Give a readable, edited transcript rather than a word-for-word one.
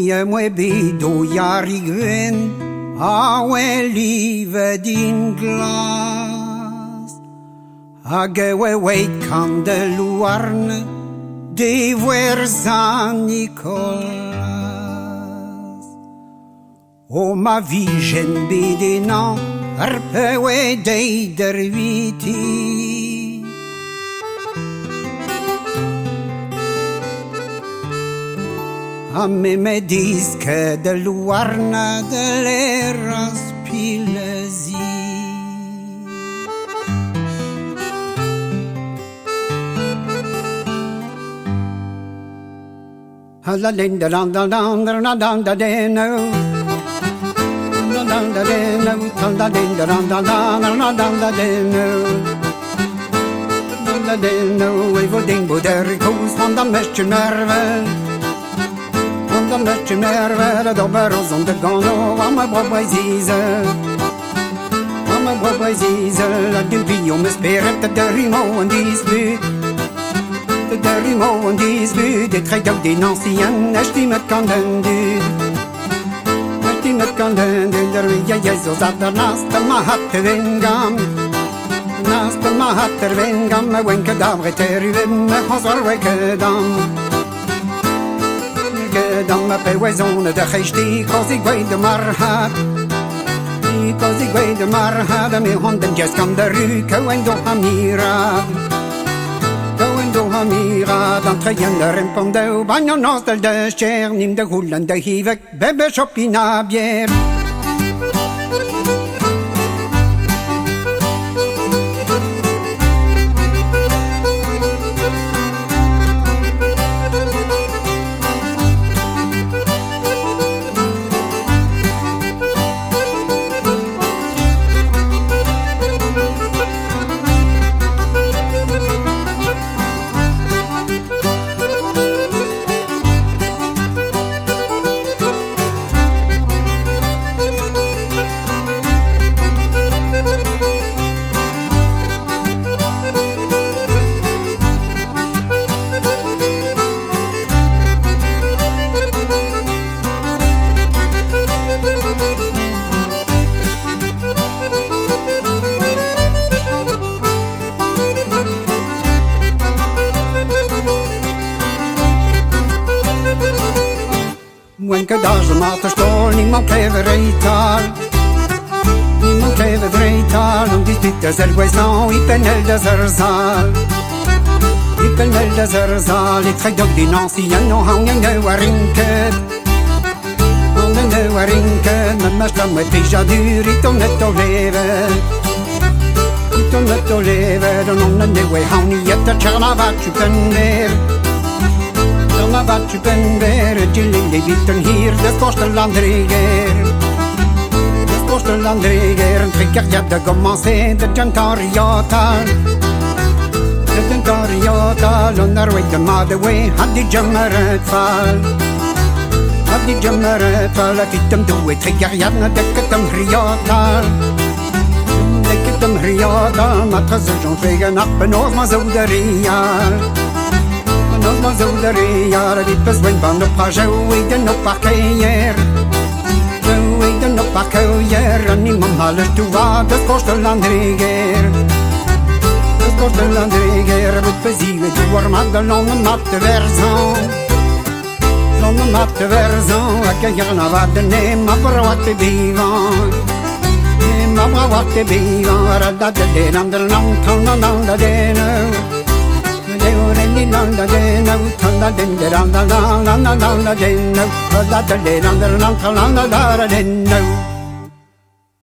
mie mue bidu iari gând live din glas. Agewe wait can de luarne de verza Nicolas. O ma vision bidina arpewe dei derviti. A me dis că de luarna de le raspilezi. La linda da da da da da da da de no. Da da da de no. Da linda da da da da da da de no. Da de no. Evo dingo der koos van de mesje nerven. De mesje nerven de beros om de gano. Am a boy zize. Am a boy zize. La dubi om spirit de rimo en dis bu. De rimo en dis bu. De trek ook din ancien. Esti met kan den du. Esti met kan den du. Der vi zo zat der naast ma hatte vingam. Naast ma hatte vingam. Me wenke dabre terivim. Me hazar weke dam. Dan me pe wezone de gesti. Cos ik weet de marha. Cos ik weet de marha. De me honden jes kan de ruke. En do hamira. Hamira, dan treien de rimpondeu, banjo nostel de cher, nim de hulen de hivek, bebe shopina bier. Wenke daar ze maat stol, niemand klever reital. Niemand klever reital, om die stitte zelfs nou, ik ben el de zerzal. Ik ben el de zerzal, ik trek ook die ancien, no hang en de warinket. Hang en de warinket, met mijn stem met déjà duur, ik om net te leven. Ik om net te leven, dan om de nieuwe hang niet het te tjana wat je kunt weer. Ma wat je ben weer, chilling de bieten hier, de kostelandreger. De kostelandreger, een trikker ja de commencé, de gentariatal. De gentariatal, onderweg de madewee, had die jammer uitval. Had die jammer uitval, het item doe, trikker ja de ketem riatal. De ketem riatal, matrasse j'en vegen appen, oog maar zo de rial. Nos ma zouderie, jaren die bezwijn van de pageu, ik den op parkeer. Ik den op parkeer, en niemand alles toe wat, dat kost de landreger. Dat kost de landreger, met plezier, die wordt met de longe matte verzon. Longe matte verzon, ik kan hier naar wat de neem, maar voor wat te bivan. Maar voor wat te bivan, dat de den aan de lang, kan dan de den. Da de no, da den da da da da da da da de no, da da de da da da da da da de no.